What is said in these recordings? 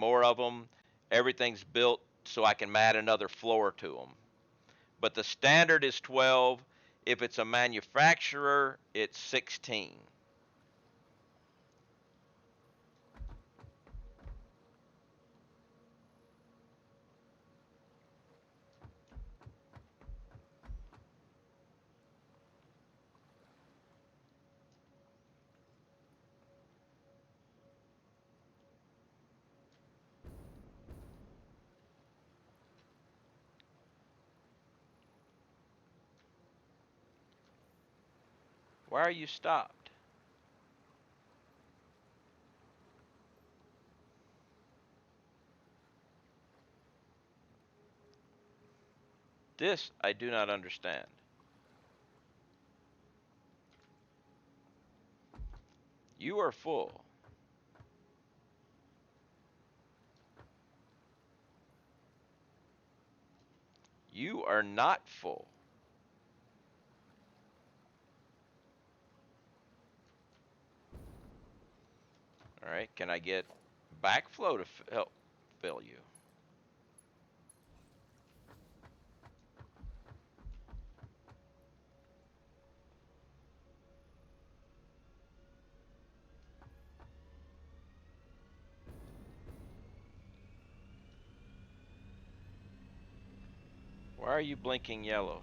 more of them. Everything's built so I can add another floor to them. But the standard is 12. If it's a manufacturer, it's 16. Why are you stopped? This I do not understand. You are full. You are not full. All right, can I get backflow to help fill you? Why are you blinking yellow?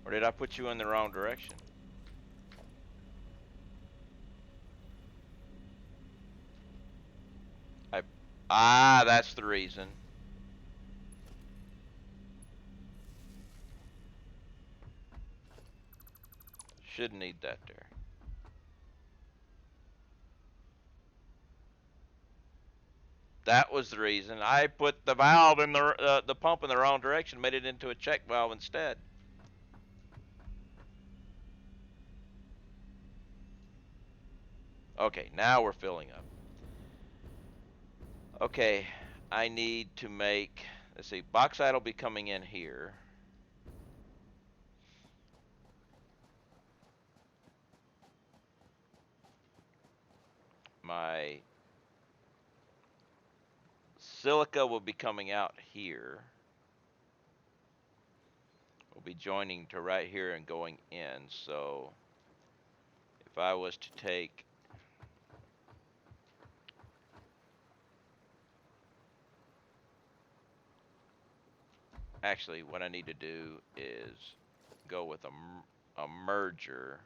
Or did I put you in the wrong direction? That's the reason. Shouldn't need that there. That was the reason. I put the valve in the pump in the wrong direction, made it into a check valve instead. Okay, now we're filling up. Okay, I need to make, let's see, bauxite will be coming in here. My silica will be coming out here. We'll be joining to right here and going in. So if I was to take, actually what I need to do is go with a merger.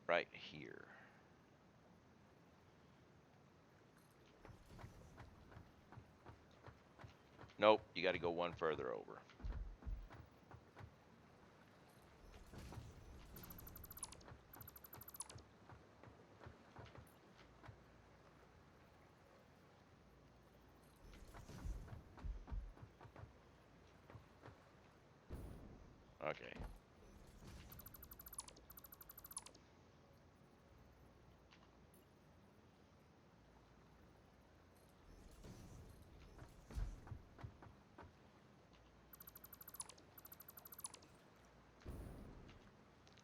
Right here. Nope, you got to go one further over. Okay.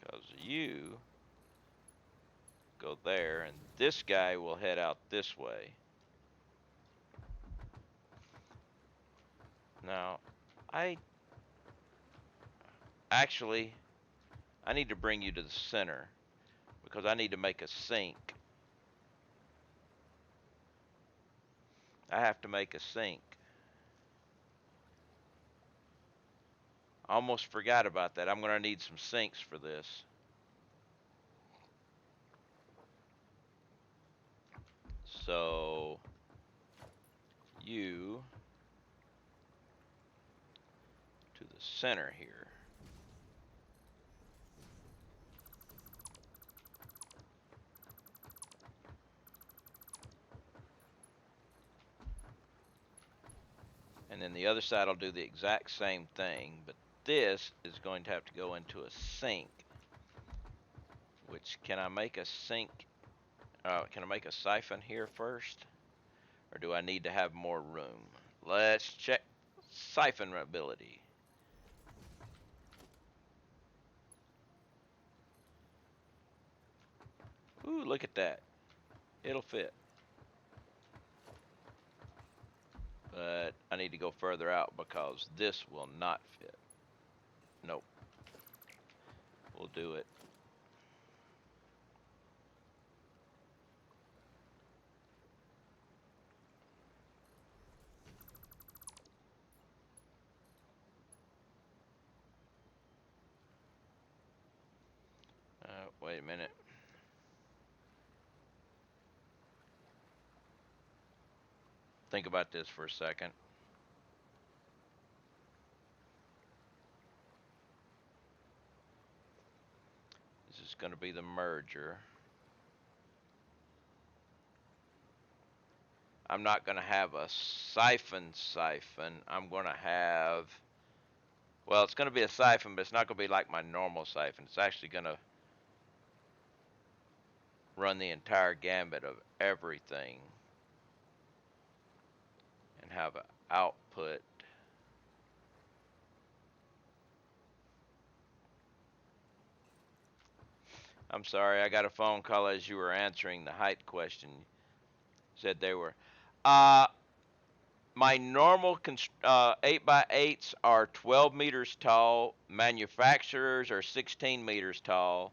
Because you go there, and this guy will head out this way. Now, I actually, I need to bring you to the center because I need to make a sink. I have to make a sink. I almost forgot about that. I'm going to need some sinks for this. So, you to the center here. And then the other side will do the exact same thing, but this is going to have to go into a sink. Which, can I make a sink? Can I make a siphon here first? Or do I need to have more room? Let's check siphon ability. Ooh, look at that. It'll fit. But I need to go further out because this will not fit. Nope. We'll do it. Wait a minute. Think about this for a second. This is going to be the merger. I'm not going to have a siphon. I'm going to have, well, it's going to be a siphon, but it's not going to be like my normal siphon. It's actually going to run the entire gambit of everything and have an output. I'm sorry, I got a phone call as you were answering the height question. Said they were. My normal 8x8s are 12 meters tall. Manufacturers are 16 meters tall.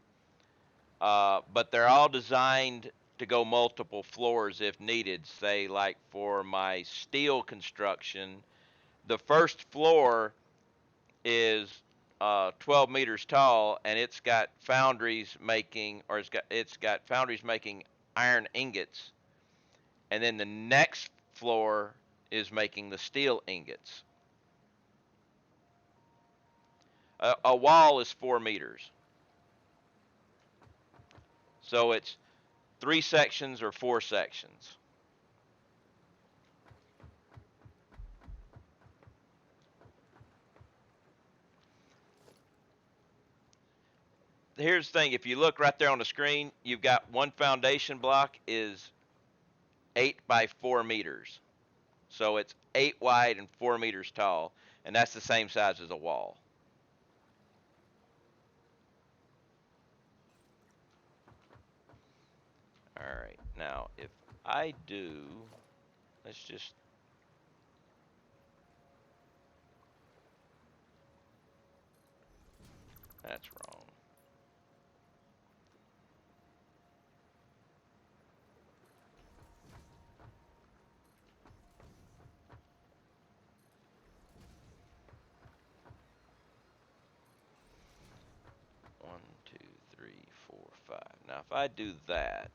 But they're all designed to go multiple floors if needed. Say, like for my steel construction, the first floor is 12 meters tall, and it's got foundries making, or it's got foundries making iron ingots, and then the next floor is making the steel ingots. A wall is 4 meters, so it's 3 sections or 4 sections. Here's the thing, if you look right there on the screen, you've got one foundation block is 8 by 4 meters. So it's 8 wide and 4 meters tall, and that's the same size as a wall. All right, now if I do, let's just, that's wrong. One, two, three, four, five. Now if I do that,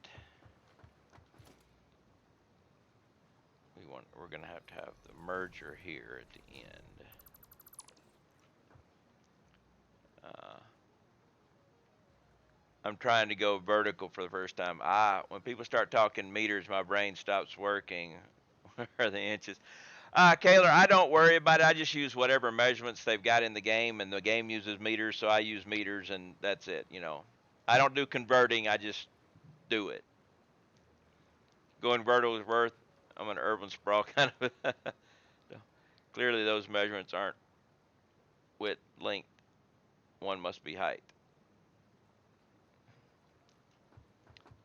we're going to have the merger here at the end. I'm trying to go vertical for the first time. When people start talking meters, my brain stops working. Where are the inches? Kaylor, I don't worry about it. I just use whatever measurements they've got in the game, and the game uses meters, so I use meters, and that's it. I don't do converting. I just do it. Going vertical is worth. I'm an urban sprawl kind of. Clearly, those measurements aren't width, length. One must be height.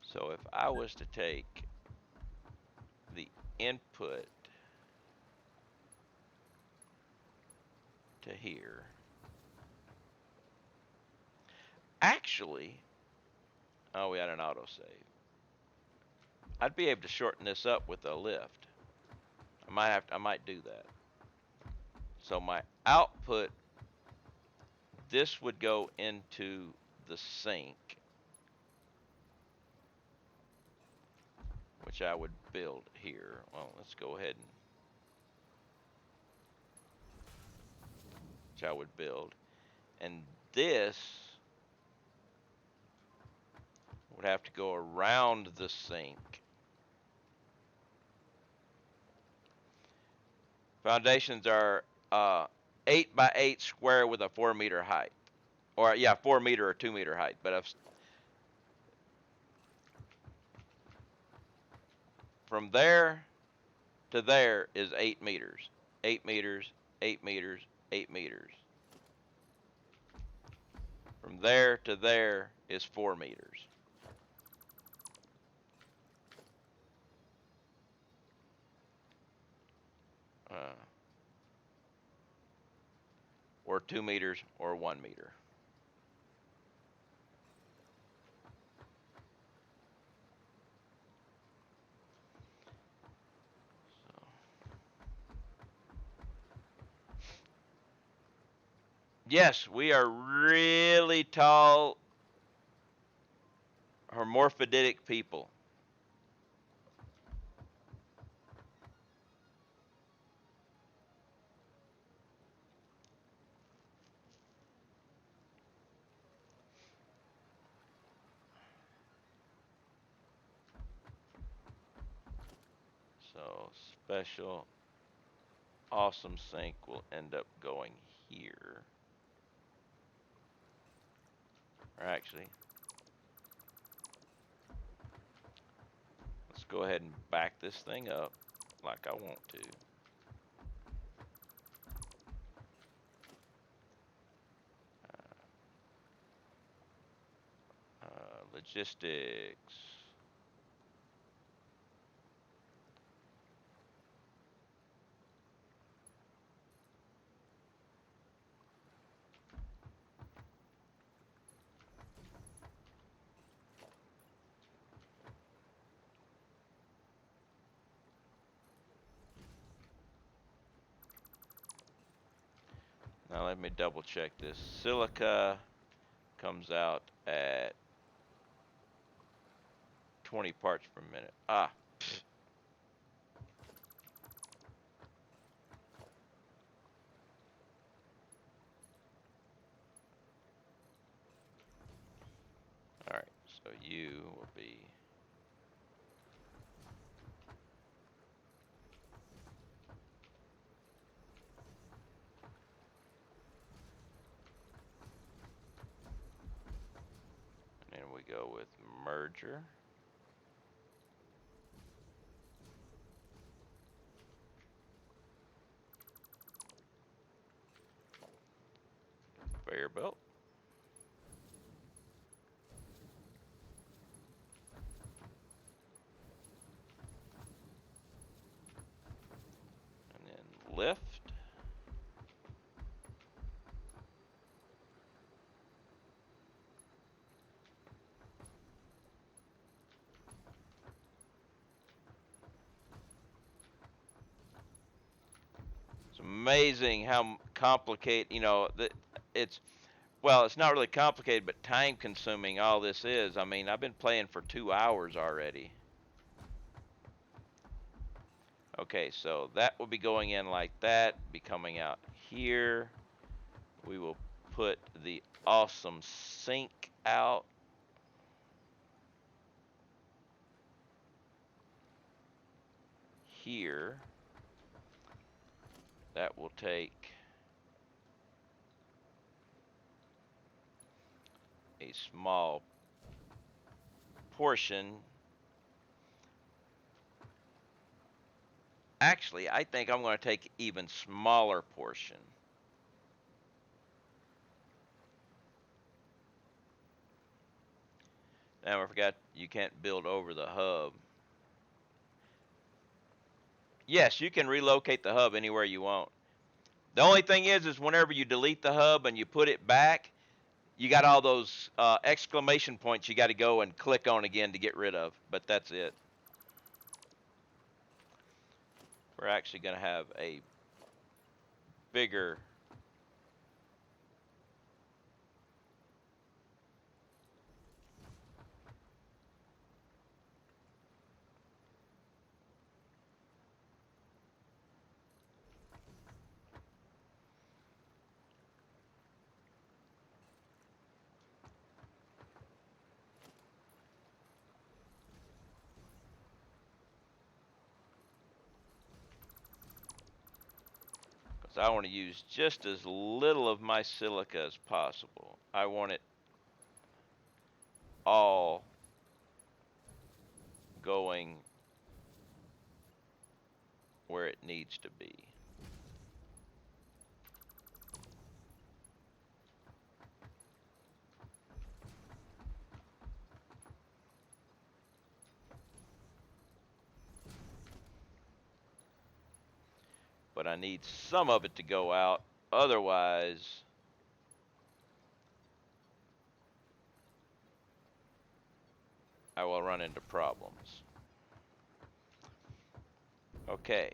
So if I was to take the input to here, actually, oh, we had an autosave. I'd be able to shorten this up with a lift. I might do that. So my output, this would go into the sink, which I would build here. Well, let's go ahead and, which I would build. And this would have to go around the sink. Foundations are 8 by 8 square with a 4 meter height. Or, yeah, 4 meter or 2 meter height. But from there to there is 8 meters. 8 meters, 8 meters, 8 meters. From there to there is 4 meters. Or 2 meters or 1 meter. So, yes, we are really tall, hermaphroditic people. So special awesome sink will end up going here. Or actually, let's go ahead and back this thing up like I want to. Logistics. Now let me double check this. Silica comes out at 20 parts per minute. Ah. Alright, so you will be and then we go with merger. Conveyor belt. And then lift. It's amazing how complicated, it's well, it's not really complicated, but time consuming all this is. I mean, I've been playing for 2 hours already. Okay, so that will be going in like that, be coming out here. We will put the awesome sink out. Here. That will take a small portion. Actually, I think I'm going to take even smaller portion. Now I forgot you can't build over the hub. Yes, you can relocate the hub anywhere you want. The only thing is whenever you delete the hub and you put it back, you got all those exclamation points you got to go and click on again to get rid of. But that's it. We're actually going to have a bigger because I want to use just as little of my silica as possible. I want it all going where it needs to be. But I need some of it to go out. Otherwise, I will run into problems. Okay.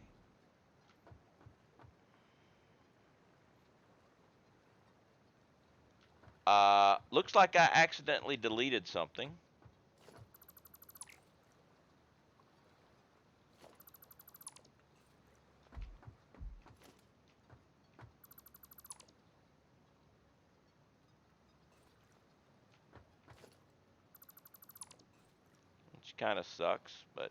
Looks like I accidentally deleted something. Which kind of sucks, but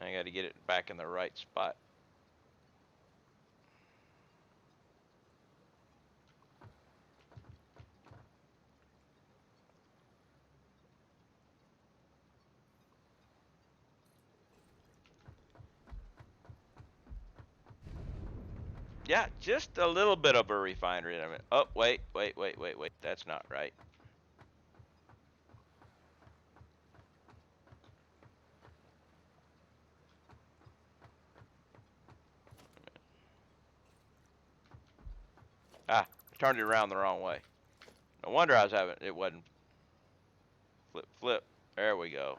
I got to get it back in the right spot. Yeah, just a little bit of a refinery. I mean, oh, wait. That's not right. Ah, I turned it around the wrong way. No wonder I was having, it wasn't flip. There we go.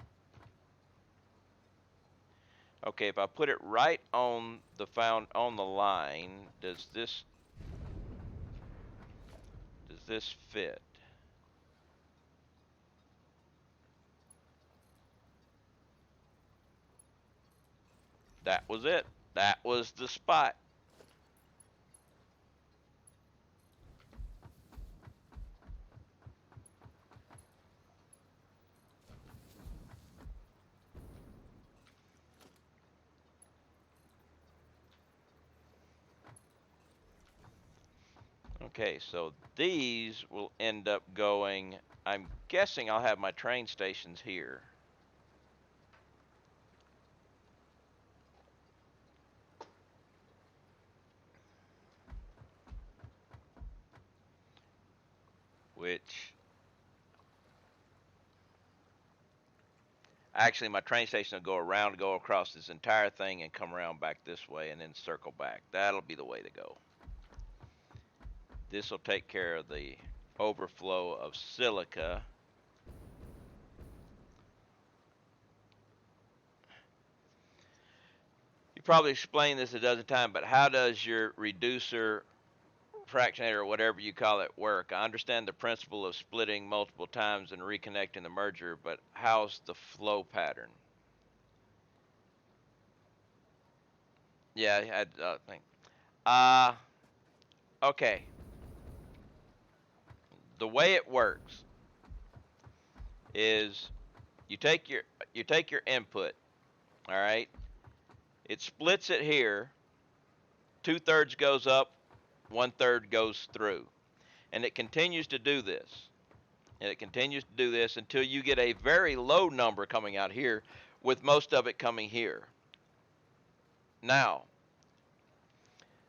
Okay, if I put it right on the line, does this fit? That was it. That was the spot. Okay, so these will end up going, I'm guessing I'll have my train stations here. Which, actually my train station will go across this entire thing and come around back this way and then circle back. That'll be the way to go. This will take care of the overflow of silica. You probably explained this a dozen times, but how does your reducer, fractionator, or whatever you call it, work? I understand the principle of splitting multiple times and reconnecting the merger, but how's the flow pattern? Yeah, I think. Uh, okay. The way it works is you take your input, all right? It splits it here. 2/3 goes up, 1/3 goes through. And it continues to do this. And it continues to do this until you get a very low number coming out here, with most of it coming here. Now,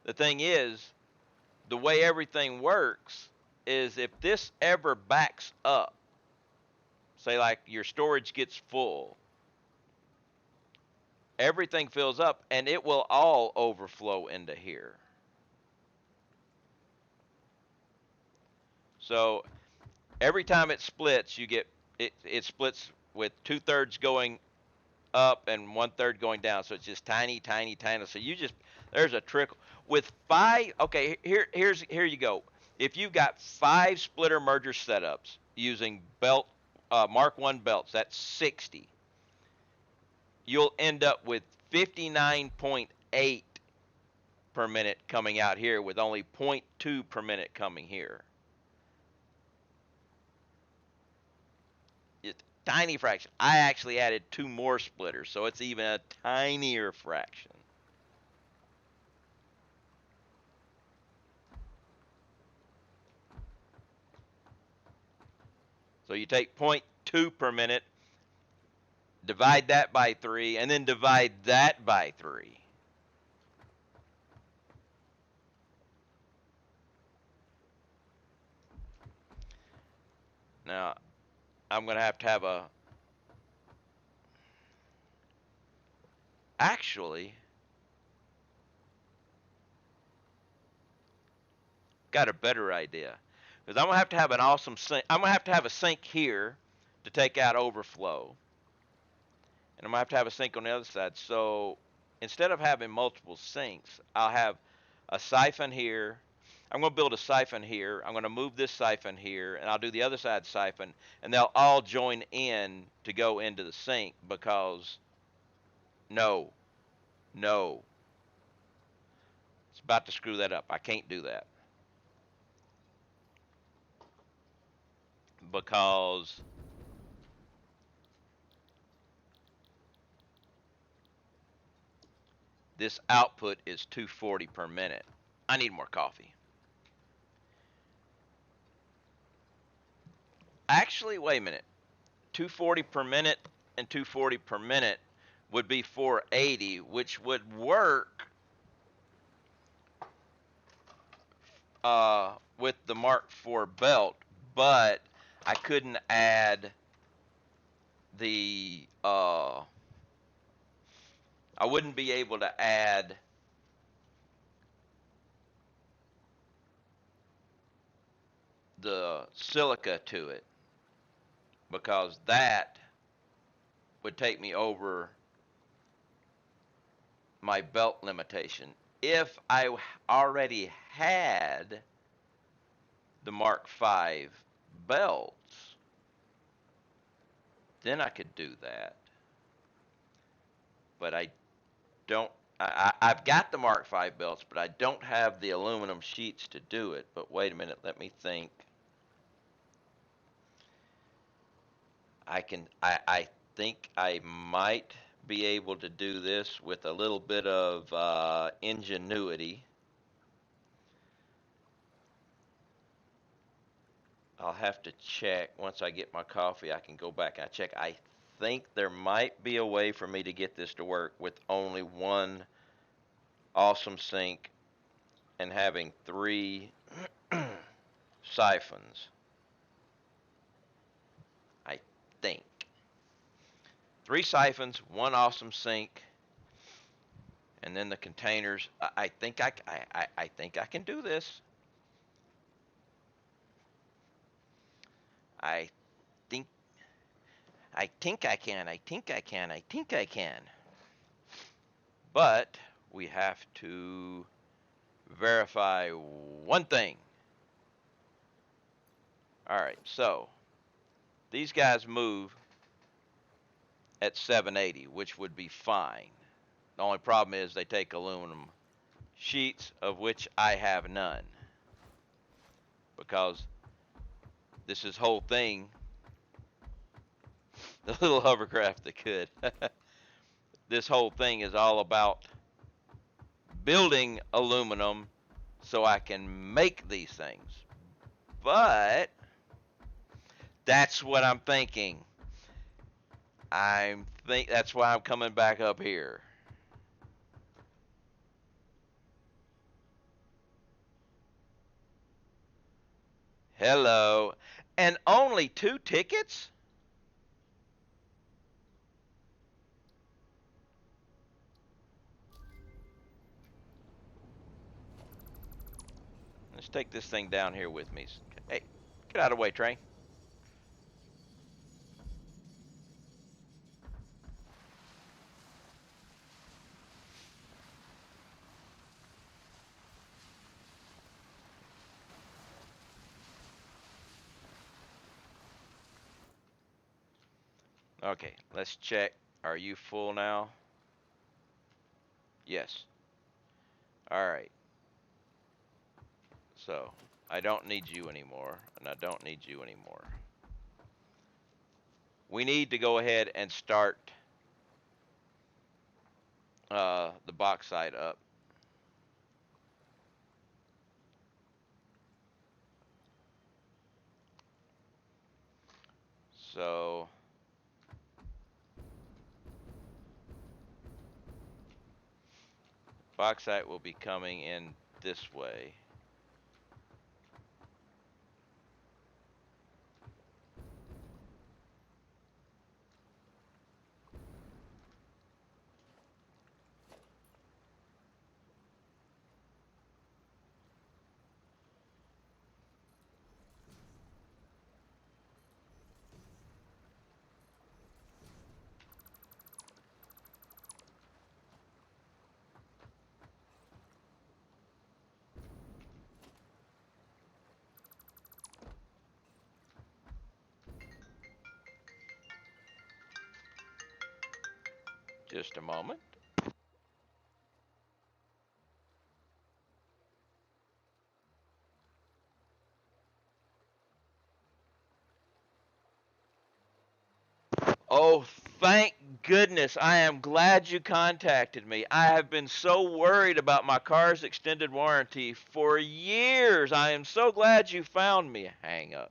the thing is, the way everything works is if this ever backs up, say like your storage gets full, everything fills up and it will all overflow into here. So every time it splits, you get it splits with 2/3 going up and 1/3 going down. So it's just tiny. So there's a trickle with five. Okay, here you go. If you've got 5 splitter merger setups using Mark 1 belts, that's 60. You'll end up with 59.8 per minute coming out here with only 0.2 per minute coming here. It's tiny fraction. I actually added 2 more splitters, so it's even a tinier fraction. So you take 2 per minute, divide that by 3, and then divide that by 3. Now, I'm going to have a, actually, got a better idea. Because I'm going to have an awesome sink. I'm going to have a sink here to take out overflow. And I'm going to have a sink on the other side. So instead of having multiple sinks, I'll have a siphon here. I'm going to build a siphon here. I'm going to move this siphon here, and I'll do the other side siphon, and they'll all join in to go into the sink because no, no. It's about to screw that up. I can't do that because this output is 240 per minute. I need more coffee. Actually, wait a minute. 240 per minute and 240 per minute would be 480, which would work with the Mark IV belt, but I couldn't add the I wouldn't be able to add the silica to it because that would take me over my belt limitation. If I already had the Mark V belts, then I could do that. But I don't. I've got the Mark V belts, but I don't have the aluminum sheets to do it. But wait a minute, let me think. I think I might be able to do this with a little bit of ingenuity. I'll have to check. Once I get my coffee, I can go back and check. I think there might be a way for me to get this to work with only one awesome sink and having 3 siphons. I think 3 siphons, 1 awesome sink, and then the containers. I think I think I can do this. I think I think I can. I think I can. I think I can. But we have to verify one thing. All right, so these guys move at 780, which would be fine. The only problem is they take aluminum sheets, of which I have none. Because this whole thing, the little hovercraft that could, this whole thing is all about building aluminum so I can make these things. But that's what I'm thinking. That's why I'm coming back up here. Hello. And only 2 tickets? Let's take this thing down here with me. Hey, get out of the way, train. Okay, let's check. Are you full now? Yes. All right. So, I don't need you anymore, and I don't need you anymore. We need to go ahead and start the bauxite up. So bauxite will be coming in this way. Just a moment. Oh, thank goodness. I am glad you contacted me. I have been so worried about my car's extended warranty for years. I am so glad you found me. Hang up.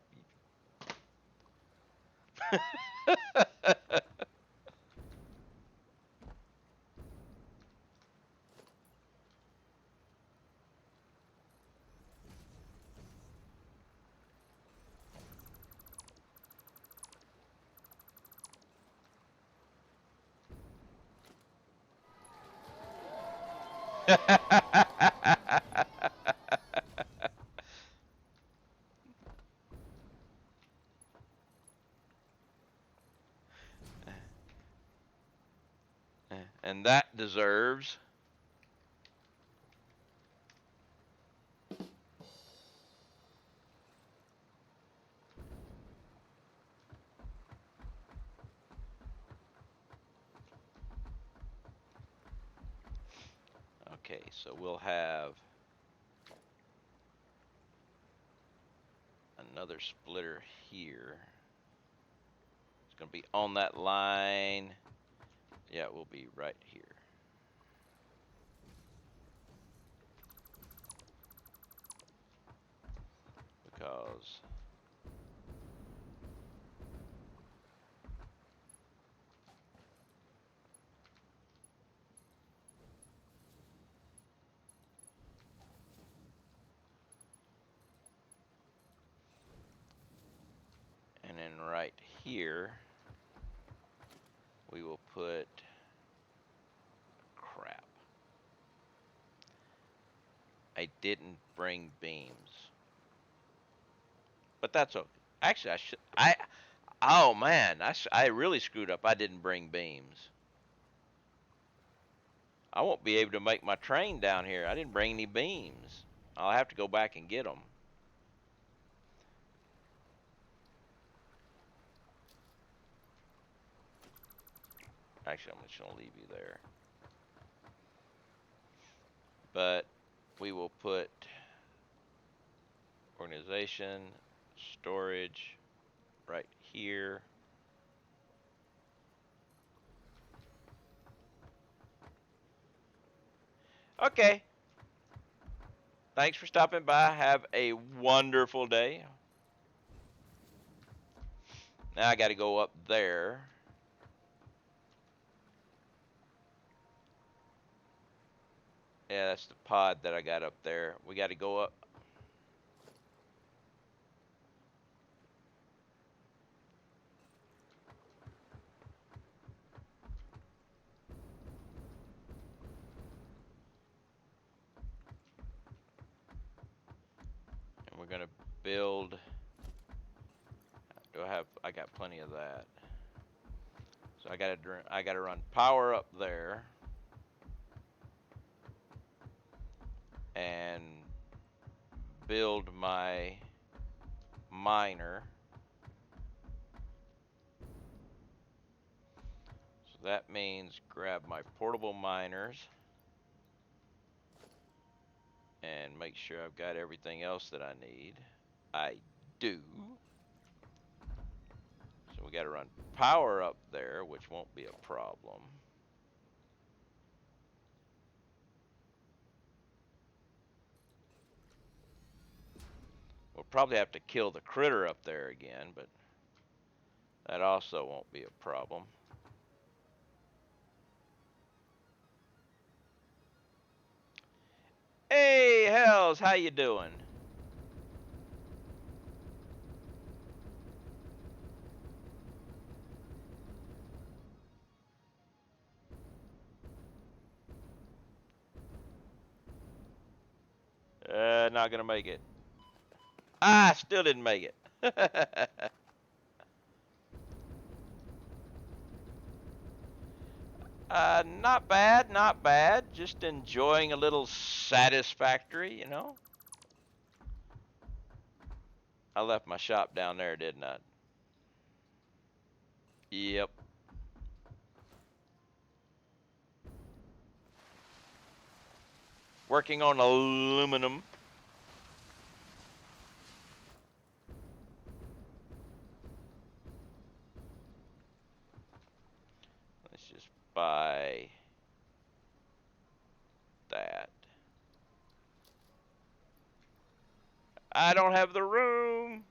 And that deserves. Okay, so we'll have another splitter here. It's going to be on that line. Yeah, it will be right here. Because and then right here we will put crap. I didn't bring beams. But that's okay. Actually, I should oh man, I really screwed up. I didn't bring beams. I won't be able to make my train down here. I didn't bring any beams. I'll have to go back and get them. Actually, I'm just going to leave you there. But we will put organization, storage right here. Okay. Thanks for stopping by. Have a wonderful day. Now I got to go up there. Yeah, that's the pod that I got up there. We got to go up. And we're going to build. I got plenty of that. So I got to run power up there. And build my miner. So that means grab my portable miners and make sure I've got everything else that I need. I do. So we got to run power up there, which won't be a problem. We'll probably have to kill the critter up there again, but That also won't be a problem. Hey, Hells, how you doing? Not gonna make it. Ah, still didn't make it. Not bad, not bad. Just enjoying a little satisfactory, you know. I left my shop down there, didn't I? Yep. Working on aluminum. Let's just buy that. I don't have the room.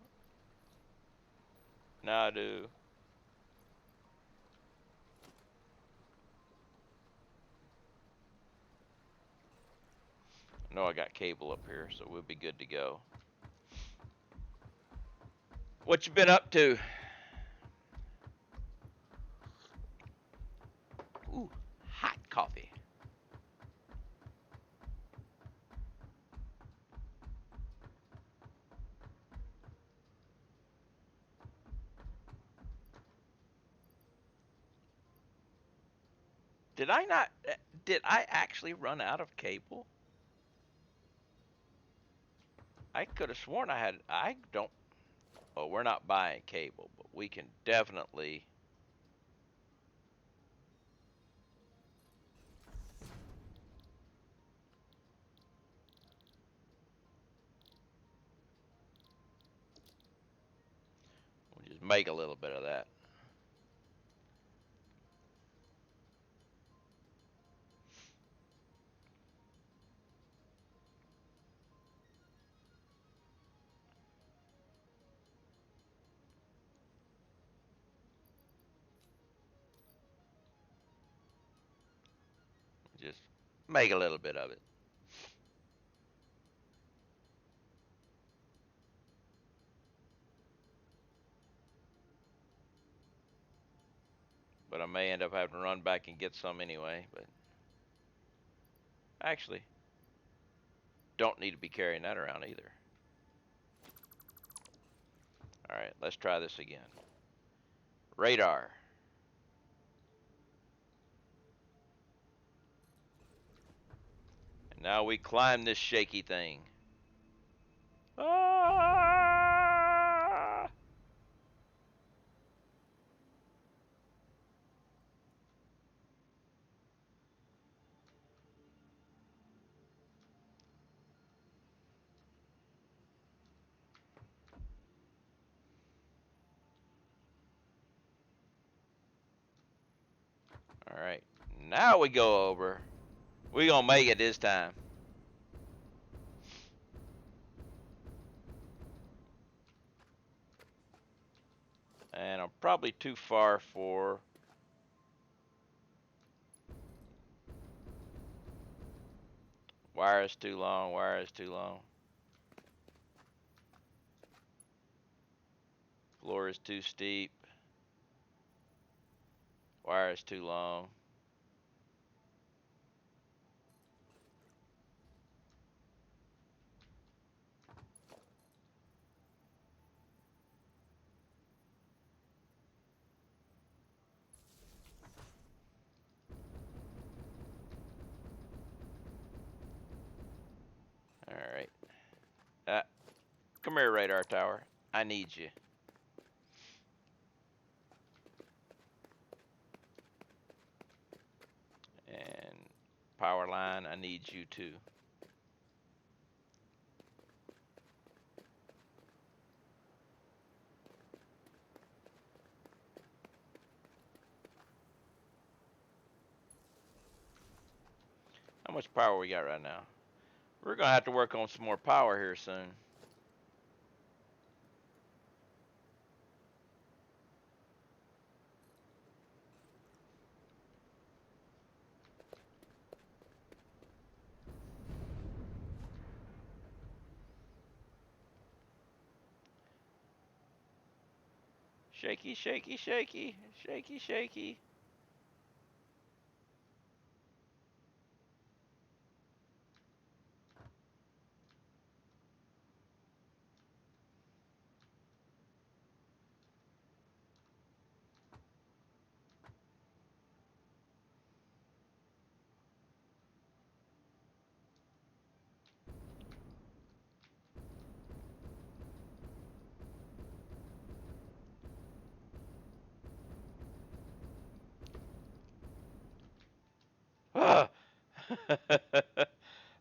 Now I do. No, I got cable up here, so we'll be good to go. What you been up to? Ooh, hot coffee. Did I not? Did I actually run out of cable? I could have sworn I had. I don't. Oh, we're not buying cable, but we can definitely. We'll just make a little bit of that. Just make a little bit of it. But I may end up having to run back and get some anyway. But actually, don't need to be carrying that around either. All right, let's try this again. Radar. And now we climb this shaky thing. Ah! All right, now we go over. We gonna make it this time. And I'm probably too far for. Wire is too long. Wire is too long. Floor is too steep. Wire is too long. All right. Come here, radar tower. I need you. And power line, I need you too. How much power we got right now? We're gonna have to work on some more power here soon. Shaky, shaky, shaky, shaky, shaky.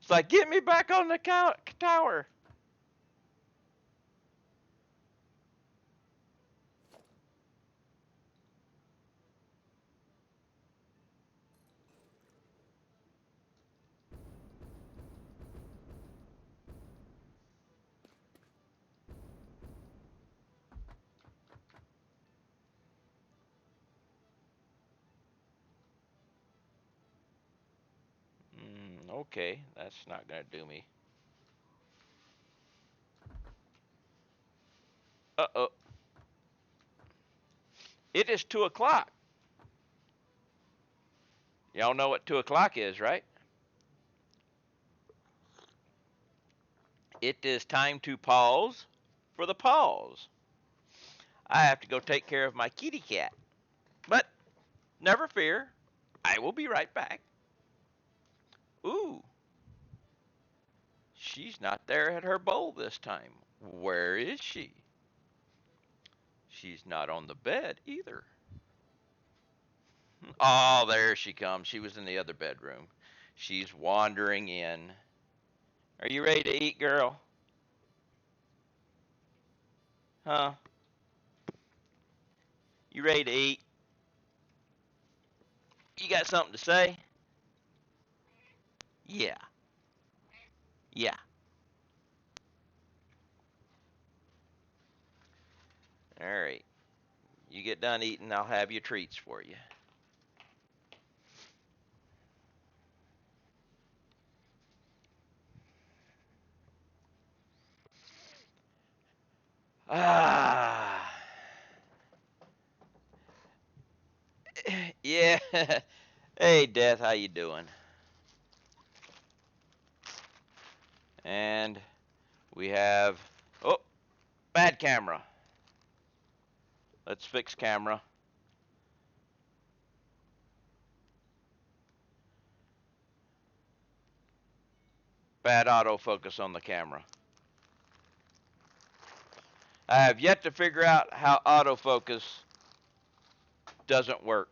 It's like, get me back on the tower. Okay, that's not gonna do me. Uh-oh. It is 2 o'clock. Y'all know what 2 o'clock is, right? It is time to pause for the pause. I have to go take care of my kitty cat. But never fear, I will be right back. Ooh, she's not there at her bowl this time. Where is she? She's not on the bed either. Oh, there she comes. She was in the other bedroom. She's wandering in. Are you ready to eat, girl? Huh? You ready to eat? You got something to say? Yeah. Yeah. All right. You get done eating, I'll have your treats for you. Ah. Yeah. Hey, Death, how you doing? And we have, oh, bad camera. Let's fix camera. Bad autofocus on the camera. I have yet to figure out how autofocus doesn't work.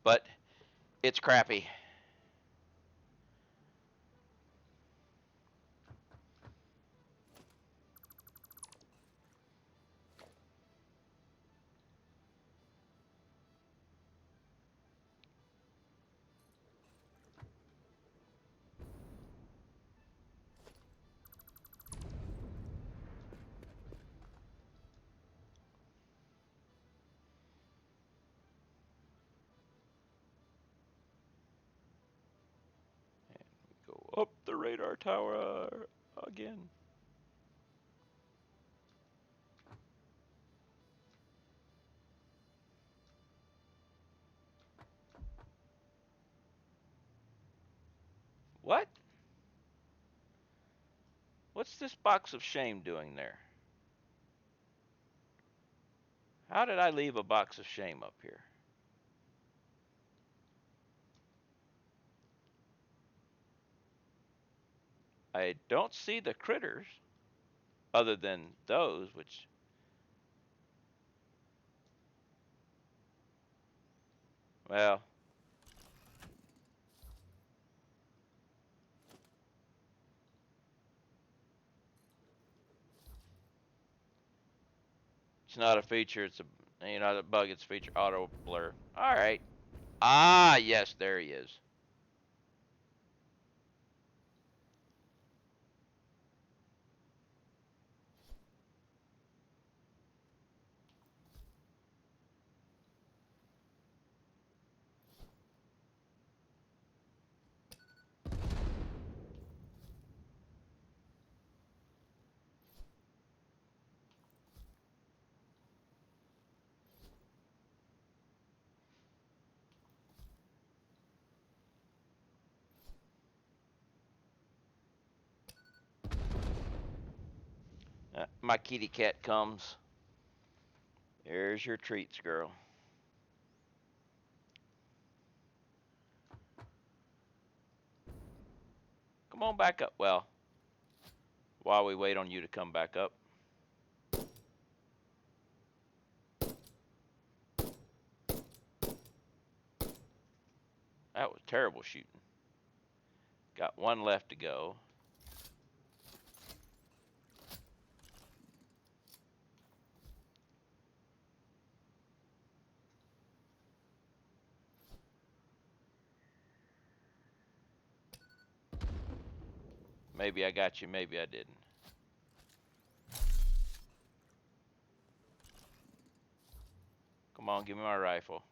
But it's crappy. Go up the radar tower again. What? What's this box of shame doing there? How did I leave a box of shame up here? I don't see the critters other than those, which, well, it's not a feature. It's not a bug. It's a feature. Auto blur. All right. Ah, yes, there he is. My kitty cat comes. There's your treats, girl. Come on back up. Well, while we wait on you to come back up. That was terrible shooting. Got one left to go. Maybe I got you, maybe I didn't. Come on, give me my rifle.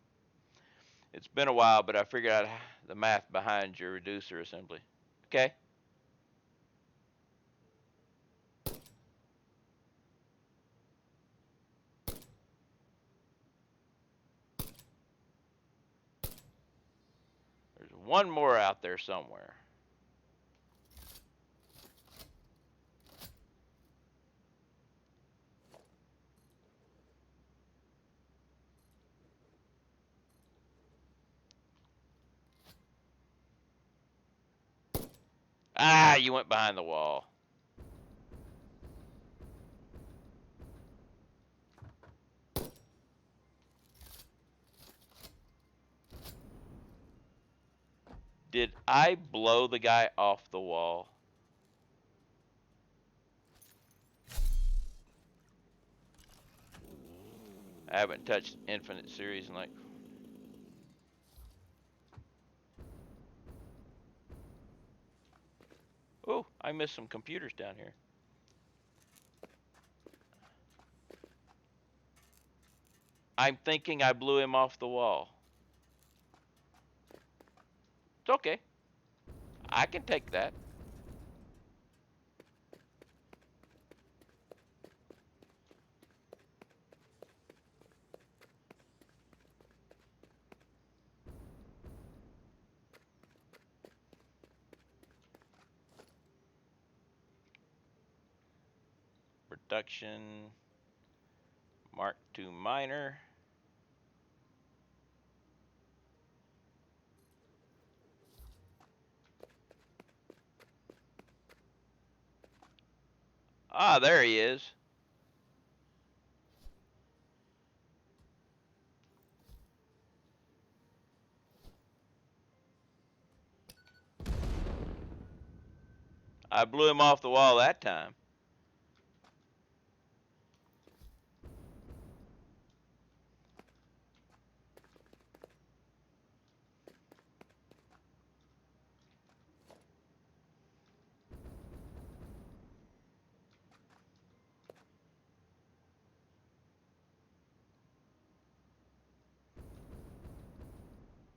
It's been a while, but I figured out the math behind your reducer assembly. Okay. There's one more out there somewhere. Ah, you went behind the wall. Did I blow the guy off the wall? I haven't touched Infinite Series in like... Oh, I missed some computers down here. I'm thinking I blew him off the wall. It's okay. I can take that. Production. Mark II miner. Ah, there he is. I blew him off the wall that time.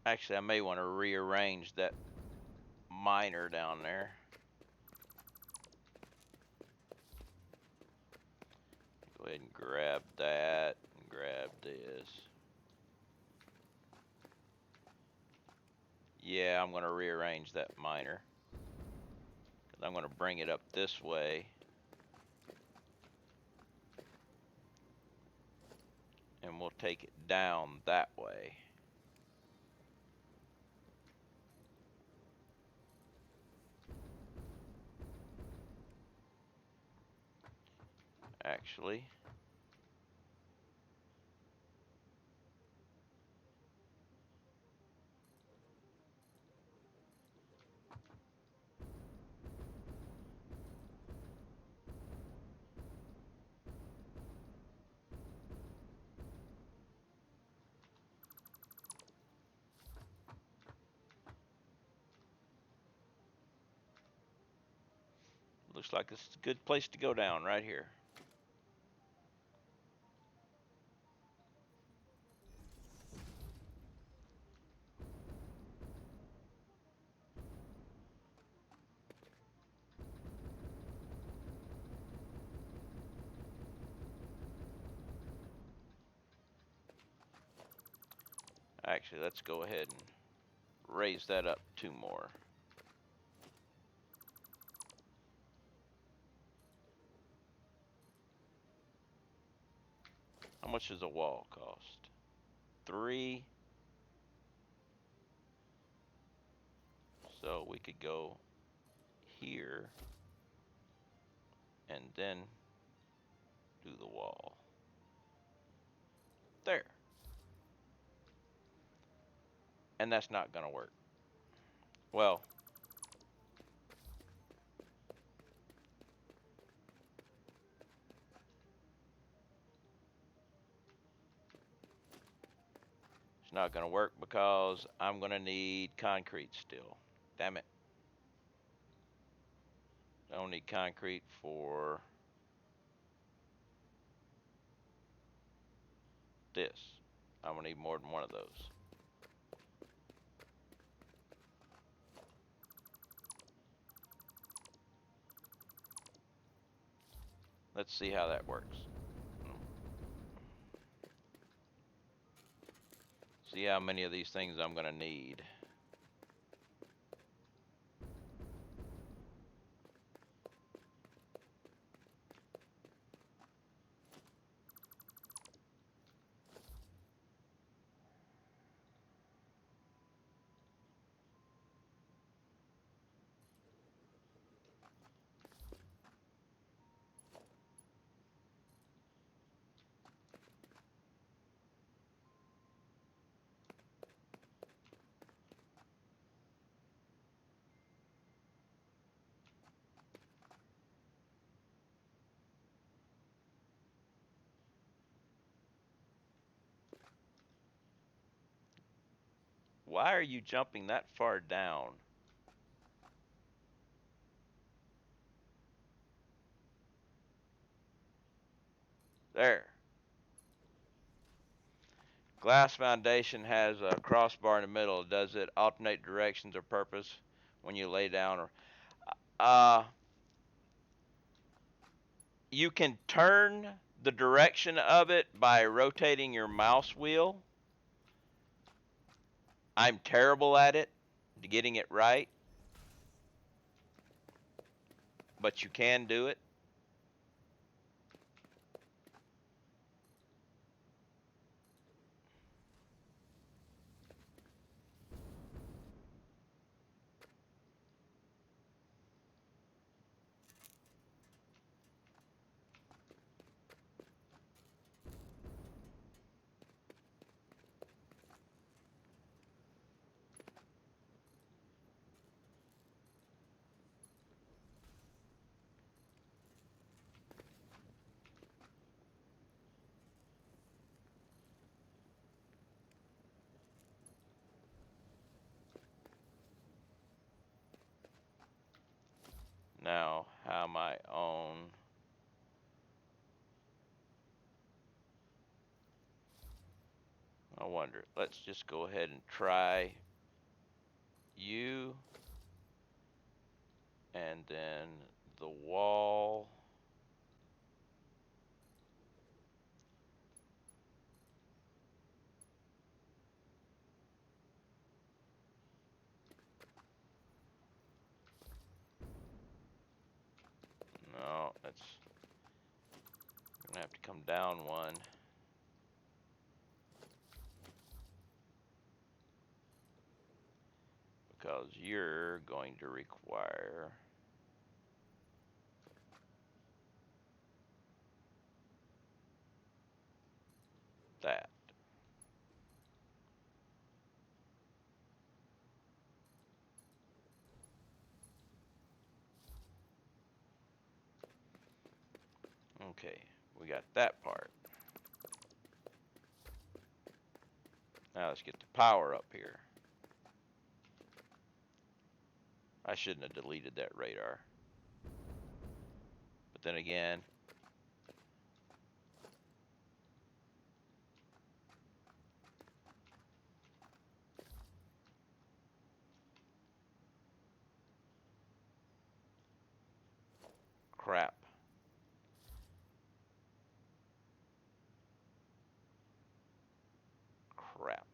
Actually, I may want to rearrange that miner down there. Go ahead and grab that and grab this. Yeah, I'm going to rearrange that miner. Because I'm going to bring it up this way. And we'll take it down that way. Actually, looks like it's a good place to go down right here. Actually, let's go ahead and raise that up 2 more. much does a wall cost? 3. So we could go here and then do the wall. There. And that's not going to work. Well, it's not going to work because I'm going to need concrete still. Damn it. I don't need concrete for this. I'm going to need more than one of those. Let's see how that works. See how many of these things I'm going to need. Why are you jumping that far down? There. Glass foundation has a crossbar in the middle. Does it alternate directions or purpose when you lay down? Or you can turn the direction of it by rotating your mouse wheel. I'm terrible at it, getting it right, but you can do it. Now, how am I on? I wonder. Let's just go ahead and try you, and then the wall. No, that's gonna have to come down one. Because you're going to require that. Okay, we got that part. Now let's get the power up here. I shouldn't have deleted that radar. But then again, crap. Crap.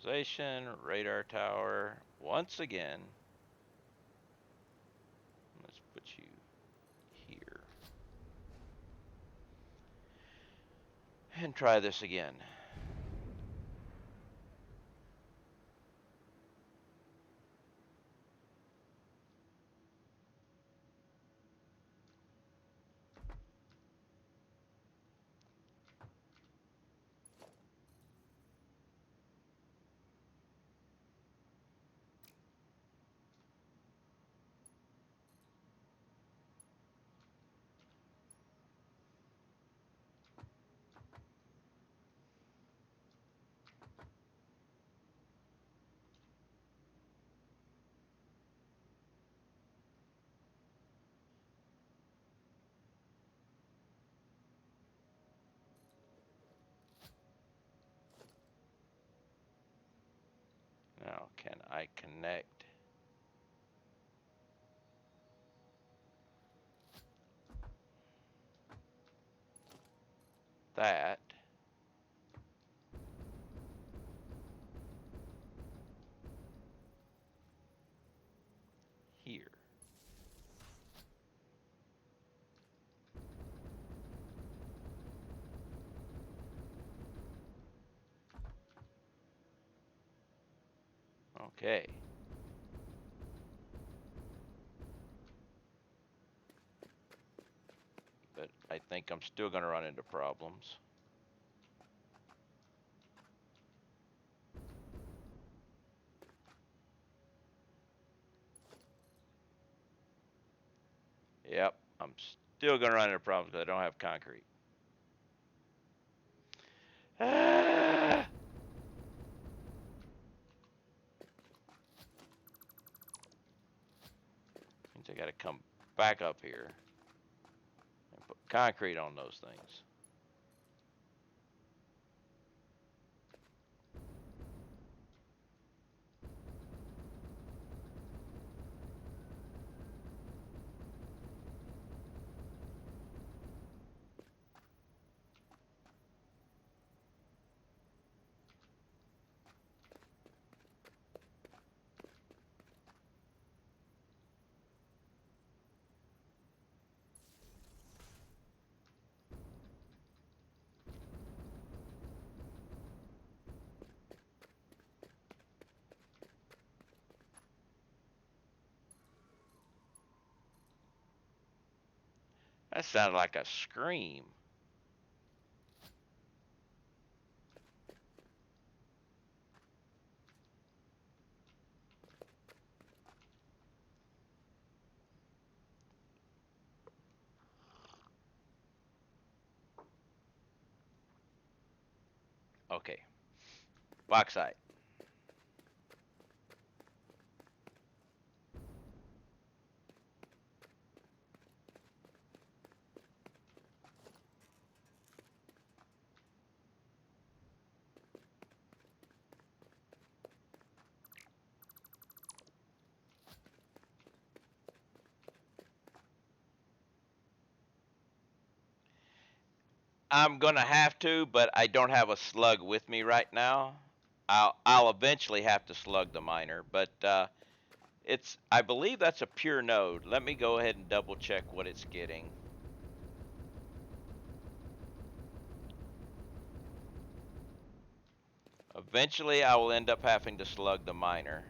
Organization, radar tower, once again. Let's put you here. And try this again. Now, can I connect that here? Okay. But I think I'm still going to run into problems. Yep, I'm still going to run into problems because I don't have concrete. Ah! Means I got to come back up here and put concrete on those things. That sounded like a scream. Okay. Bauxite. I'm gonna have to, but I don't have a slug with me right now. I'll eventually have to slug the miner, but it's I believe that's a pure node. Let me go ahead and double check what it's getting. Eventually, I will end up having to slug the miner.